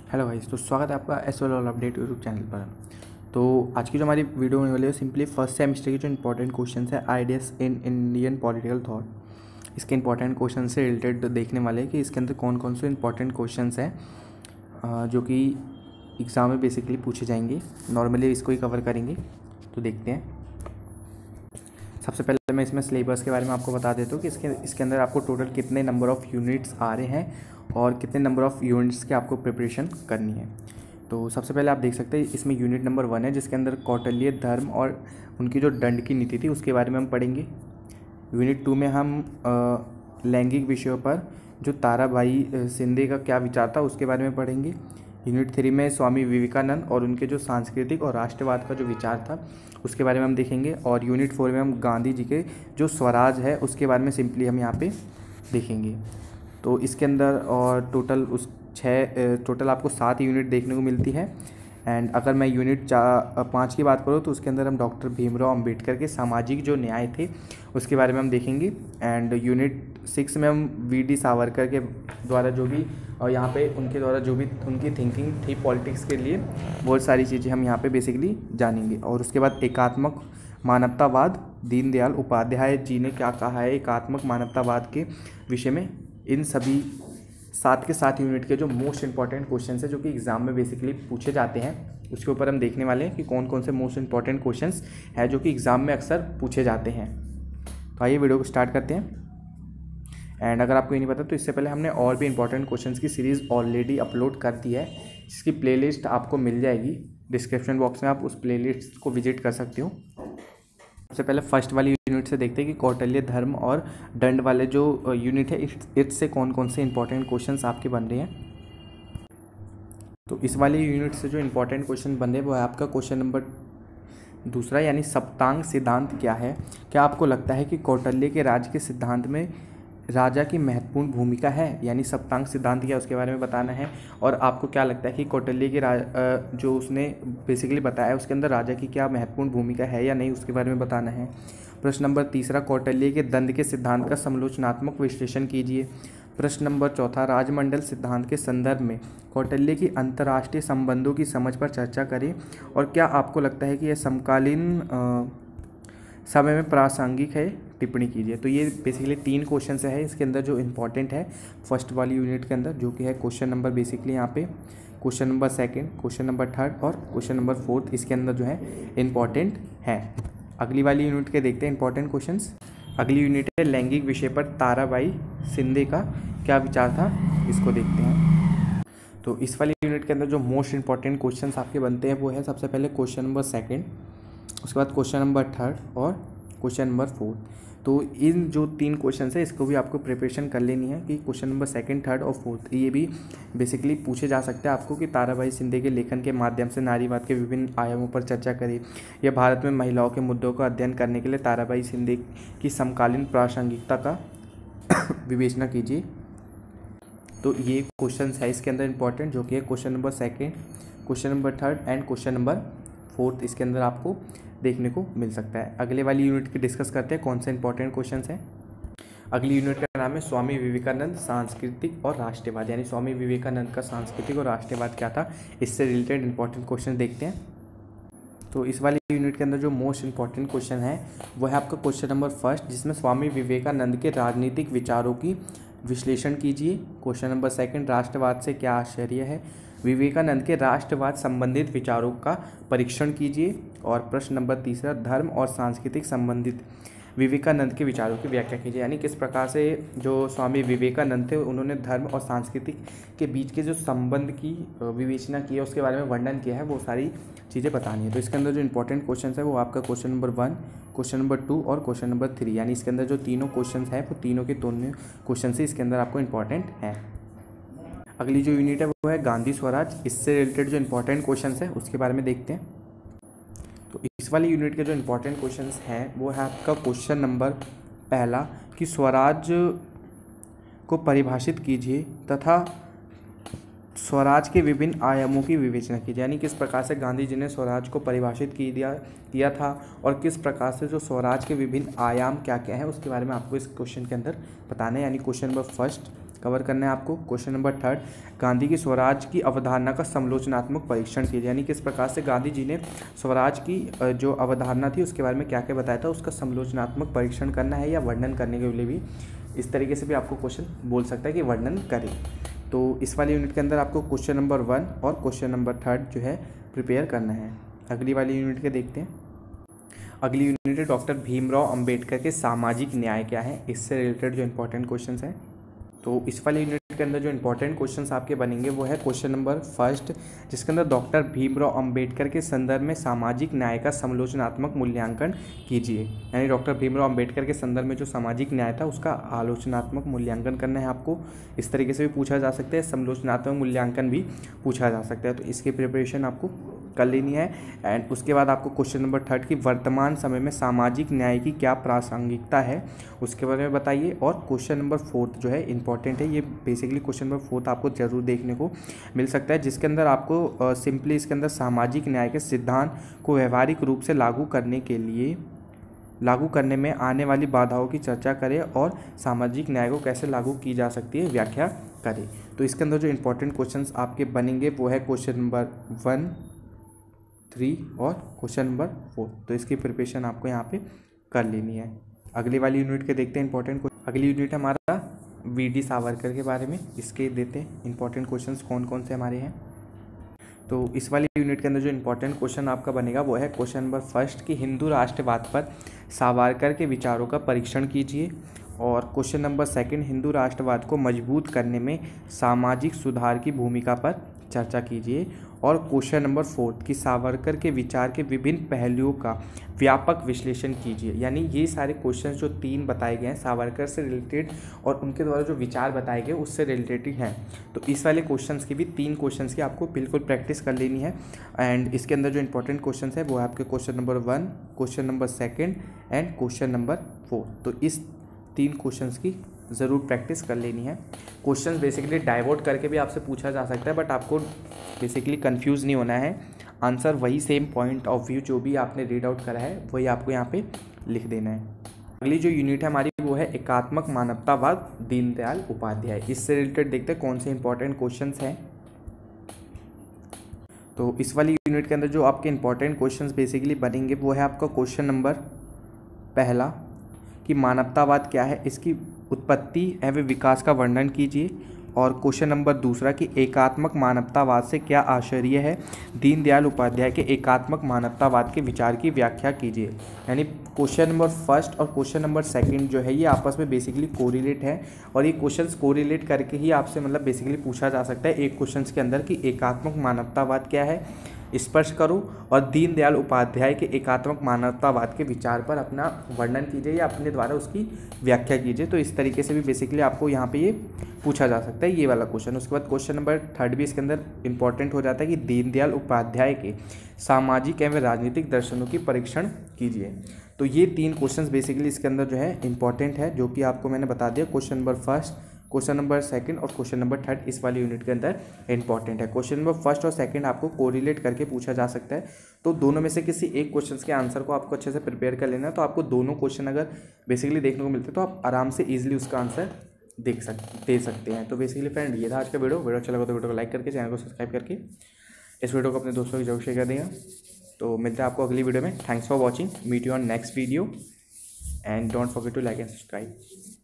Hello guys, तो स्वागत है आपका SL all update YouTube channel पर। तो आज की जो हमारी वीडियो होने वाली है सिंपली फर्स्ट सेमेस्टर की जो इंपॉर्टेंट क्वेश्चन है ideas in Indian political thought, इसके इंपॉर्टेंट क्वेश्चन से रिलेटेड देखने वाले हैं कि इसके अंदर कौन कौन से इंपॉर्टेंट क्वेश्चन हैं जो कि एग्ज़ाम में बेसिकली पूछे जाएंगे। नॉर्मली इसको ही कवर करेंगे, तो देखते हैं। सबसे पहले मैं इसमें सिलेबस के बारे में आपको बता देता हूँ कि इसके अंदर आपको टोटल कितने नंबर ऑफ़ यूनिट्स आ रहे हैं और कितने नंबर ऑफ़ यूनिट्स की आपको प्रिपरेशन करनी है। तो सबसे पहले आप देख सकते हैं इसमें यूनिट नंबर 1 है, जिसके अंदर कौटिल्य धर्म और उनकी जो दंड की नीति थी उसके बारे में हम पढ़ेंगे। यूनिट 2 में हम लैंगिक विषयों पर जो ताराबाई शिंदे का क्या विचार था उसके बारे में पढ़ेंगे। यूनिट 3 में स्वामी विवेकानंद और उनके जो सांस्कृतिक और राष्ट्रवाद का जो विचार था उसके बारे में हम देखेंगे। और यूनिट 4 में हम गांधी जी के जो स्वराज है उसके बारे में सिंपली हम यहाँ पे देखेंगे। तो इसके अंदर और टोटल आपको 7 यूनिट देखने को मिलती है। एंड अगर मैं यूनिट 5 की बात करूँ तो उसके अंदर हम डॉक्टर भीमराव अंबेडकर के सामाजिक जो न्याय थे उसके बारे में हम देखेंगे। एंड यूनिट 6 में हम वी.डी. सावरकर के द्वारा जो भी और यहाँ पे उनके द्वारा जो भी उनकी थिंकिंग थी पॉलिटिक्स के लिए, बहुत सारी चीज़ें हम यहाँ पे बेसिकली जानेंगे। और उसके बाद एकात्मक मानवतावाद, दीनदयाल उपाध्याय जी ने क्या कहा है एकात्मक मानवतावाद के विषय में। इन सभी 7 के 7 यूनिट के जो मोस्ट इंपॉर्टेंट क्वेश्चन है जो कि एग्ज़ाम में बेसिकली पूछे जाते हैं उसके ऊपर हम देखने वाले हैं कि कौन कौन से मोस्ट इंपॉर्टेंट क्वेश्चंस है जो कि एग्ज़ाम में अक्सर पूछे जाते हैं। तो आइए वीडियो को स्टार्ट करते हैं। एंड अगर आपको ये नहीं पता तो इससे पहले हमने और भी इंपॉर्टेंट क्वेश्चंस की सीरीज़ ऑलरेडी अपलोड कर दी है, जिसकी प्लेलिस्ट आपको मिल जाएगी डिस्क्रिप्शन बॉक्स में, आप उस प्लेलिस्ट को विजिट कर सकते हो। सबसे पहले फर्स्ट वाली यूनिट से देखते हैं कि कौटिल्य धर्म और दंड वाले जो यूनिट है इससे कौन कौन से इंपॉर्टेंट क्वेश्चंस आपके बन रहे हैं। तो इस वाली यूनिट से जो इंपॉर्टेंट क्वेश्चन बन रहे हैं वो है आपका क्वेश्चन नंबर 2 यानी सप्तांग सिद्धांत क्या है। क्या आपको लगता है कि कौटिल्य के राज्य के सिद्धांत में राजा की महत्वपूर्ण भूमिका है, यानी सप्तांग सिद्धांत क्या उसके बारे में बताना है। और आपको क्या लगता है कि कौटिल्य के जो उसने बेसिकली बताया उसके अंदर राजा की क्या महत्वपूर्ण भूमिका है या नहीं उसके बारे में बताना है। प्रश्न नंबर 3 कौटिल्य के दंड के सिद्धांत का समालोचनात्मक विश्लेषण कीजिए। प्रश्न नंबर 4 राजमंडल सिद्धांत के संदर्भ में कौटिल्य की अंतर्राष्ट्रीय संबंधों की समझ पर चर्चा करें। और क्या आपको लगता है कि यह समकालीन समय में प्रासंगिक है, टिप्पणी कीजिए। तो ये बेसिकली 3 क्वेश्चन है इसके अंदर जो इम्पॉर्टेंट है फर्स्ट वाली यूनिट के अंदर, जो कि है क्वेश्चन नंबर बेसिकली यहाँ पे क्वेश्चन नंबर 2, क्वेश्चन नंबर 3 और क्वेश्चन नंबर 4 इसके अंदर जो है इम्पॉर्टेंट है। अगली वाली यूनिट के देखते हैं इंपॉर्टेंट क्वेश्चंस। अगली यूनिट है लैंगिक विषय पर ताराबाई शिंदे का क्या विचार था, इसको देखते हैं। तो इस वाली यूनिट के अंदर जो मोस्ट इंपॉर्टेंट क्वेश्चंस आपके बनते हैं वो है सबसे पहले क्वेश्चन नंबर 2, उसके बाद क्वेश्चन नंबर 3 और क्वेश्चन नंबर 4। तो इन जो 3 क्वेश्चन है इसको भी आपको प्रिपरेशन कर लेनी है कि क्वेश्चन नंबर 2, 3 और 4 ये भी बेसिकली पूछे जा सकते हैं आपको कि ताराबाई शिंदे के लेखन के माध्यम से नारीवाद के विभिन्न आयामों पर चर्चा करें, या भारत में महिलाओं के मुद्दों का अध्ययन करने के लिए ताराबाई शिंदे की समकालीन प्रासंगिकता का विवेचना कीजिए। तो ये क्वेश्चन है इसके अंदर इंपॉर्टेंट, जो कि है question number 2, question number 3 and question number 4 इसके अंदर आपको देखने को मिल सकता है। अगले वाली यूनिट की डिस्कस करते हैं कौन से इंपॉर्टेंट क्वेश्चंस हैं। अगली यूनिट का नाम है स्वामी विवेकानंद सांस्कृतिक और राष्ट्रवाद, यानी स्वामी विवेकानंद का सांस्कृतिक और राष्ट्रवाद क्या था, इससे रिलेटेड इंपॉर्टेंट क्वेश्चन देखते हैं। तो इस वाली यूनिट के अंदर जो मोस्ट इंपॉर्टेंट क्वेश्चन है वो है आपका क्वेश्चन नंबर 1, जिसमें स्वामी विवेकानंद के राजनीतिक विचारों की विश्लेषण कीजिए। क्वेश्चन नंबर 2 राष्ट्रवाद से क्या आश्चर्य है, विवेकानंद के राष्ट्रवाद संबंधित विचारों का परीक्षण कीजिए। और प्रश्न नंबर 3 धर्म और सांस्कृतिक संबंधित विवेकानंद के विचारों की व्याख्या कीजिए, यानी किस प्रकार से जो स्वामी विवेकानंद थे उन्होंने धर्म और सांस्कृतिक के बीच के जो संबंध की विवेचना की है उसके बारे में वर्णन किया है, वो सारी चीज़ें बतानी है। तो इसके अंदर जो इंपॉर्टेंट क्वेश्चन है वो आपका क्वेश्चन नंबर 1, क्वेश्चन नंबर 2 और क्वेश्चन नंबर 3, यानी इसके अंदर जो तीनों क्वेश्चन है वो तीनों के दोनों क्वेश्चन से इसके अंदर आपको इंपॉर्टेंट है। अगली जो यूनिट है वो है गांधी स्वराज, इससे रिलेटेड जो इंपॉर्टेंट क्वेश्चन है उसके बारे में देखते हैं। तो इस वाली यूनिट के जो इंपॉर्टेंट क्वेश्चंस हैं वो है आपका क्वेश्चन नंबर 1 कि स्वराज को परिभाषित कीजिए तथा स्वराज के विभिन्न आयामों की विवेचना कीजिए, यानी किस प्रकार से गांधी जी ने स्वराज को परिभाषित किया था और किस प्रकार से जो स्वराज के विभिन्न आयाम क्या क्या हैं उसके बारे में आपको इस क्वेश्चन के अंदर बताना है। यानी क्वेश्चन नंबर 1 कवर करना है आपको। क्वेश्चन नंबर 3, गांधी की स्वराज की अवधारणा का समालोचनात्मक परीक्षण कीजिए, यानी किस प्रकार से गांधी जी ने स्वराज की जो अवधारणा थी उसके बारे में क्या क्या बताया था, उसका समालोचनात्मक परीक्षण करना है या वर्णन करने के लिए भी इस तरीके से भी आपको क्वेश्चन बोल सकता है कि वर्णन करें। तो इस वाली यूनिट के अंदर आपको क्वेश्चन नंबर 1 और क्वेश्चन नंबर 3 जो है प्रिपेयर करना है। अगली वाली यूनिट के देखते हैं। अगली यूनिट है डॉक्टर भीमराव अंबेडकर के सामाजिक न्याय क्या है, इससे रिलेटेड जो इंपॉर्टेंट क्वेश्चंस हैं। तो इस वाली यूनिट के अंदर जो इंपॉर्टेंट क्वेश्चंस आपके बनेंगे वो है क्वेश्चन नंबर 1, जिसके अंदर डॉक्टर भीमराव अंबेडकर के संदर्भ में सामाजिक न्याय का समालोचनात्मक मूल्यांकन कीजिए, यानी डॉक्टर भीमराव अंबेडकर के संदर्भ में जो सामाजिक न्याय था उसका आलोचनात्मक मूल्यांकन करना है आपको। इस तरीके से भी पूछा जा सकता है, समालोचनात्मक मूल्यांकन भी पूछा जा सकता है, तो इसकी प्रिपरेशन आपको कर लेनी है। एंड उसके बाद आपको क्वेश्चन नंबर 3 की वर्तमान समय में सामाजिक न्याय की क्या प्रासंगिकता है उसके बारे में बताइए। और क्वेश्चन नंबर 4 जो है इंपॉर्टेंट है, ये बेसिकली क्वेश्चन नंबर 4 आपको जरूर देखने को मिल सकता है, जिसके अंदर आपको सिंपली इसके अंदर सामाजिक न्याय के सिद्धांत को व्यवहारिक रूप से लागू करने में आने वाली बाधाओं की चर्चा करें और सामाजिक न्याय को कैसे लागू की जा सकती है व्याख्या करें। तो इसके अंदर जो इंपॉर्टेंट क्वेश्चंस आपके बनेंगे वो है क्वेश्चन नंबर 1, 3 और क्वेश्चन नंबर 4। तो इसकी प्रिपरेशन आपको यहाँ पे कर लेनी है। अगली वाली यूनिट के देखते हैं इंपॉर्टेंट। अगली यूनिट हमारा वीडी सावरकर के बारे में, इसके देते हैं इंपॉर्टेंट क्वेश्चंस कौन कौन से हमारे हैं। तो इस वाली यूनिट के अंदर जो इंपॉर्टेंट क्वेश्चन आपका बनेगा वो है क्वेश्चन नंबर 1 कि हिंदू राष्ट्रवाद पर सावरकर के विचारों का परीक्षण कीजिए। और क्वेश्चन नंबर 2 हिंदू राष्ट्रवाद को मजबूत करने में सामाजिक सुधार की भूमिका पर चर्चा कीजिए। और क्वेश्चन नंबर 4 कि सावरकर के विचार के विभिन्न पहलुओं का व्यापक विश्लेषण कीजिए, यानी ये सारे क्वेश्चन जो 3 बताए गए हैं सावरकर से रिलेटेड और उनके द्वारा जो विचार बताए गए उससे रिलेटेड हैं। तो इस वाले क्वेश्चंस की भी 3 क्वेश्चंस की आपको बिल्कुल प्रैक्टिस कर लेनी है। एंड इसके अंदर जो इंपॉर्टेंट क्वेश्चंस है वो है आपके question number 1, question number 2 and question number 4। तो इस 3 क्वेश्चंस की ज़रूर प्रैक्टिस कर लेनी है। क्वेश्चन बेसिकली डाइवर्ट करके भी आपसे पूछा जा सकता है, बट आपको बेसिकली कंफ्यूज नहीं होना है। आंसर वही सेम पॉइंट ऑफ व्यू जो भी आपने रीड आउट करा है वही आपको यहाँ पे लिख देना है। अगली जो यूनिट है हमारी वो है एकात्मक मानवतावाद दीनदयाल उपाध्याय। इससे रिलेटेड देखते हैं कौन से इंपॉर्टेंट क्वेश्चंस हैं। तो इस वाली यूनिट के अंदर जो आपके इंपॉर्टेंट क्वेश्चंस बेसिकली बनेंगे वो है आपका क्वेश्चन नंबर 1 कि मानवतावाद क्या है, इसकी उत्पत्ति एवं विकास का वर्णन कीजिए। और क्वेश्चन नंबर 2 कि एकात्मक मानवतावाद से क्या आशय है, दीनदयाल उपाध्याय के एकात्मक मानवतावाद के विचार की व्याख्या कीजिए। यानी क्वेश्चन नंबर 1 और क्वेश्चन नंबर 2 जो है ये आपस में बेसिकली कोरिलेट है, और ये क्वेश्चंस कोरिलेट करके ही आपसे मतलब बेसिकली पूछा जा सकता है एक क्वेश्चन के अंदर कि एकात्मक मानवतावाद क्या है स्पष्ट करो और दीनदयाल उपाध्याय के एकात्मक मानवतावाद के विचार पर अपना वर्णन कीजिए या अपने द्वारा उसकी व्याख्या कीजिए। तो इस तरीके से भी बेसिकली आपको यहाँ पे ये पूछा जा सकता है ये वाला क्वेश्चन। उसके बाद क्वेश्चन नंबर 3 भी इसके अंदर इंपॉर्टेंट हो जाता है कि दीनदयाल उपाध्याय के सामाजिक एवं राजनीतिक दर्शनों की परीक्षण कीजिए। तो ये 3 क्वेश्चन बेसिकली इसके अंदर जो है इंपॉर्टेंट है, जो कि आपको मैंने बता दिया। क्वेश्चन नंबर 1, क्वेश्चन नंबर 2 और क्वेश्चन नंबर 3 इस वाली यूनिट के अंदर इंपॉर्टेंट है। क्वेश्चन नंबर 1 और 2 आपको कोरिलेट करके पूछा जा सकता है, तो दोनों में से किसी एक क्वेश्चन के आंसर को आपको अच्छे से प्रिपेयर कर लेना है। तो आपको दोनों क्वेश्चन अगर बेसिकली देखने को मिलते हैं तो आप आराम से ईजिली उसका आंसर दे सकते हैं। तो बेसिकली फ्रेंड ये था आज का वीडियो अच्छा लगा तो वीडियो को लाइक करके चैनल को सब्सक्राइब करके इस वीडियो को अपने दोस्तों की जरूर शेयर कर देगा। तो मिलते हैं आपको अगली वीडियो में। Thanks for watching, meet you on next video and don't forget to like and subscribe.